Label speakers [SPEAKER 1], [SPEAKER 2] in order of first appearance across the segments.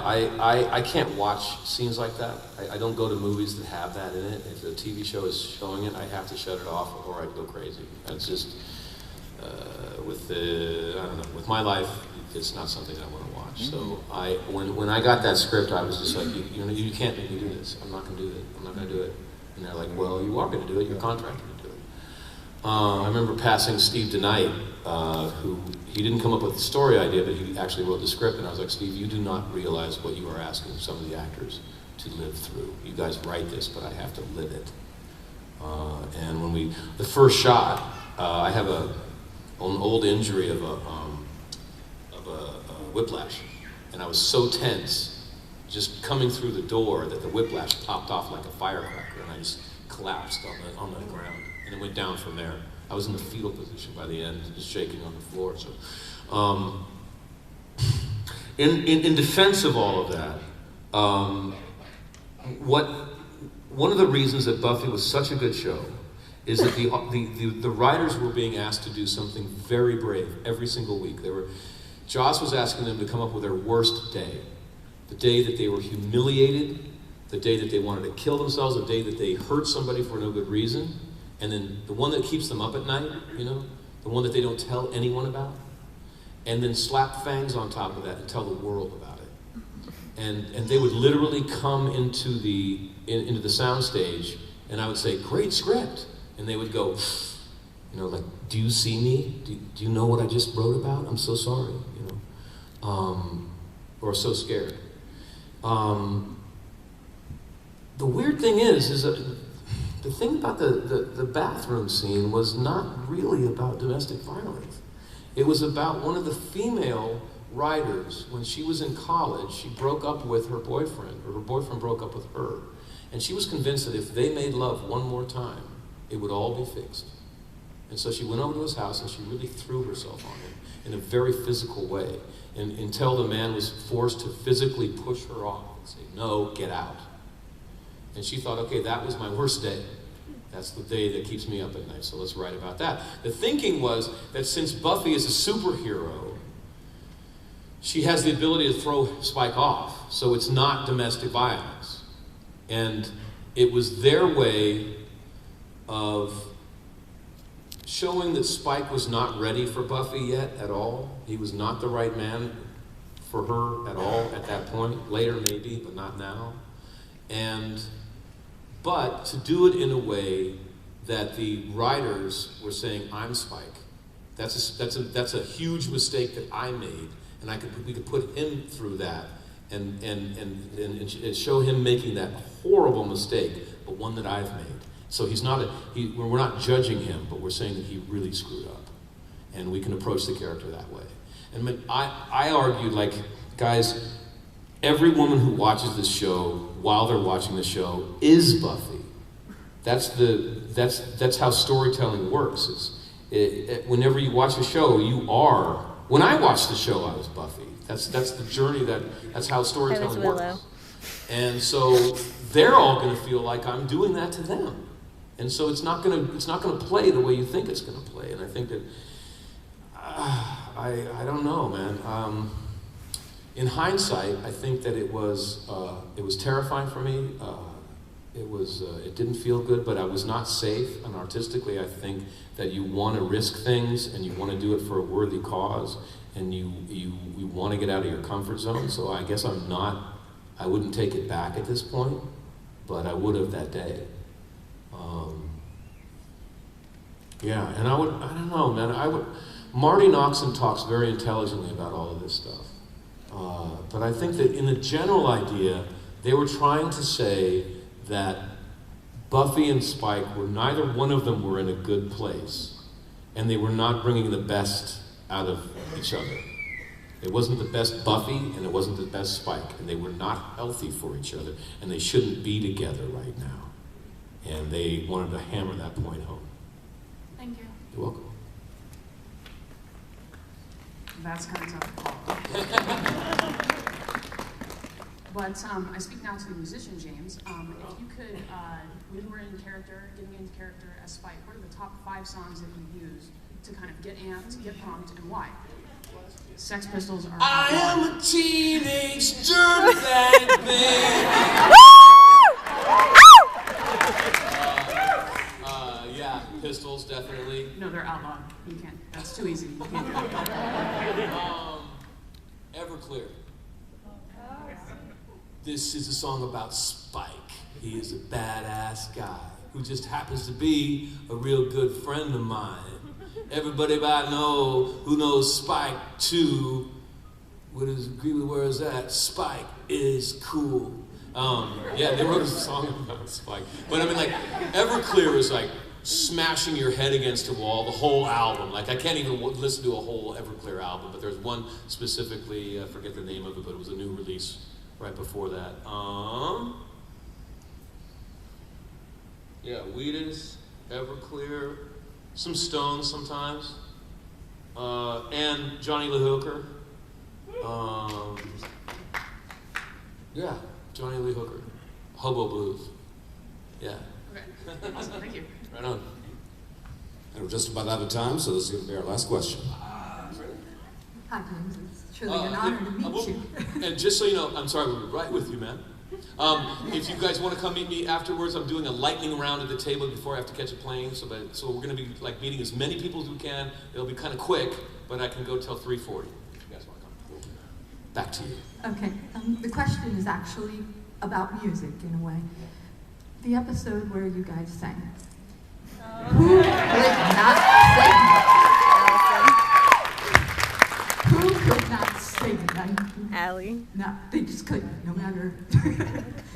[SPEAKER 1] I can't watch scenes like that. I don't go to movies that have that in it. If the TV show is showing it, I have to shut it off or I go crazy. It's just, I don't know, with my life, it's not something that I want to watch. So when I got that script, I was just like, you can't make me do this. I'm not going to do it. I'm not going to do it. And they're like, well, you are going to do it. You're contracted to do it. I remember passing Steve DeKnight, who, he didn't come up with the story idea, but he actually wrote the script, and I was like, Steve, you do not realize what you are asking some of the actors to live through. You guys write this, but I have to live it. And when the first shot, I have an old injury of a whiplash, and I was so tense just coming through the door that the whiplash popped off like a firecracker, and I just collapsed on the ground, and it went down from there. I was in the fetal position by the end, just shaking on the floor. So, in defense of all of that, one of the reasons that Buffy was such a good show is that the writers were being asked to do something very brave every single week. Joss was asking them to come up with their worst day. The day that they were humiliated, the day that they wanted to kill themselves, the day that they hurt somebody for no good reason, and then the one that keeps them up at night, the one that they don't tell anyone about, and then slap Fangs on top of that and tell the world about it. And they would literally come into the soundstage, and I would say, great script, and they would go, like, do you see me? Do you know what I just wrote about? I'm so sorry, or so scared. The weird thing is that the thing about the bathroom scene was not really about domestic violence. It was about one of the female writers. When she was in college, she broke up with her boyfriend, or her boyfriend broke up with her. And she was convinced that if they made love one more time, it would all be fixed. And so she went over to his house and she really threw herself on him in a very physical way, until the man was forced to physically push her off and say, no, get out. And she thought, okay, that was my worst day. That's the day that keeps me up at night, so let's write about that. The thinking was that since Buffy is a superhero, she has the ability to throw Spike off, so it's not domestic violence. And it was their way of showing that Spike was not ready for Buffy yet at all. He was not the right man for her at all at that point. Later maybe, but not now. But to do it in a way that the writers were saying, I'm Spike. That's a huge mistake that I made, and we could put him through that and show him making that horrible mistake, but one that I've made. So we're not judging him, but we're saying that he really screwed up, and we can approach the character that way. And I argued, like, guys, every woman who watches this show while they're watching the show is Buffy. That's how storytelling works. Whenever you watch a show, you are. When I watched the show, I was Buffy. That's the journey. That's how storytelling works. And so they're all going to feel like I'm doing that to them. And so it's not going to play the way you think it's going to play. And I think that I don't know, man. In hindsight, I think that it was terrifying for me. It didn't feel good, but I was not safe. And artistically, I think that you want to risk things and you want to do it for a worthy cause, and you want to get out of your comfort zone. So I guess I wouldn't take it back at this point, but I would have that day. Yeah, and I don't know, man. Marty Noxon talks very intelligently about all of this stuff. But I think that in the general idea, they were trying to say that Buffy and Spike neither one of them were in a good place, and they were not bringing the best out of each other. It wasn't the best Buffy, and it wasn't the best Spike, and they were not healthy for each other, and they shouldn't be together right now. And they wanted to hammer that point home.
[SPEAKER 2] Thank you.
[SPEAKER 1] You're welcome.
[SPEAKER 3] That's kind of tough. But I speak now to the musician, James. If you could, when you were in character, getting into character as Spike, what are the top 5 songs that you use to kind of get amped, get pumped, and why? Sex Pistols are.
[SPEAKER 1] I am a teenage dirtbag baby. Yeah, Pistols, definitely.
[SPEAKER 3] No, they're outlawed. You can't. That's too easy. You can't do it.
[SPEAKER 1] Everclear. This is a song about Spike. He is a badass guy who just happens to be a real good friend of mine. Everybody I know who knows Spike too would agree with where it's at. Spike is cool. Yeah, they wrote a song about Spike. But I mean, like, Everclear is like smashing your head against a wall, the whole album. Like, I can't even listen to a whole Everclear album, but there's one specifically, I forget the name of it, but it was a new release right before that. Yeah, Wheatus, Everclear, some Stones sometimes, and Johnny Lee Hooker. Yeah, Johnny Lee Hooker. Hobo Blues. Yeah.
[SPEAKER 3] Okay. Awesome. Thank you.
[SPEAKER 1] Right on.
[SPEAKER 2] And we're just about out of time, so this is going to be our last question.
[SPEAKER 4] Hi, James. It's truly an honor to meet you.
[SPEAKER 1] And just so you know, I'm sorry, we'll be right with you, man. If you guys want to come meet me afterwards, I'm doing a lightning round at the table before I have to catch a plane. So we're going to be like meeting as many people as we can. It'll be kind of quick, but I can go till 3:40. If you guys want to come. Back to you.
[SPEAKER 4] Okay. The question is actually about music in a way. The episode where you guys sang. Who could not sing? Who could not sing?
[SPEAKER 5] Allie.
[SPEAKER 4] No, they just couldn't, no matter.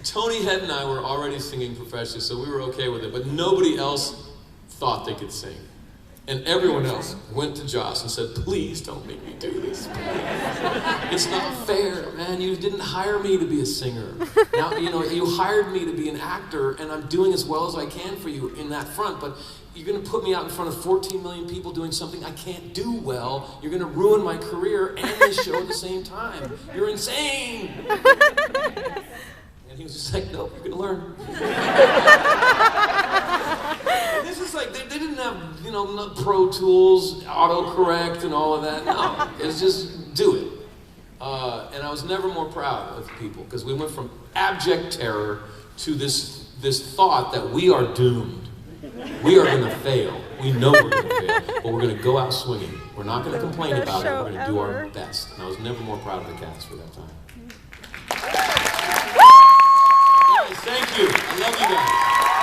[SPEAKER 1] Tony Head and I were already singing professionally, so we were okay with it, but nobody else thought they could sing. And everyone else went to Joss and said, please don't make me do this. It's not fair, man. You didn't hire me to be a singer. Now, you hired me to be an actor, and I'm doing as well as I can for you in that front, but you're going to put me out in front of 14 million people doing something I can't do well. You're going to ruin my career and this show at the same time. You're insane. And he was just like, nope, you're going to learn. This is like, they didn't have, Pro Tools, autocorrect, and all of that. No, it's just do it. And I was never more proud of people, because we went from abject terror to this thought that we are doomed. We are going to fail. We know we're going to fail, but we're going to go out swinging. We're not going to complain about it. We're going to do our best. And I was never more proud of the cast for that time. Guys, thank you. I love you guys.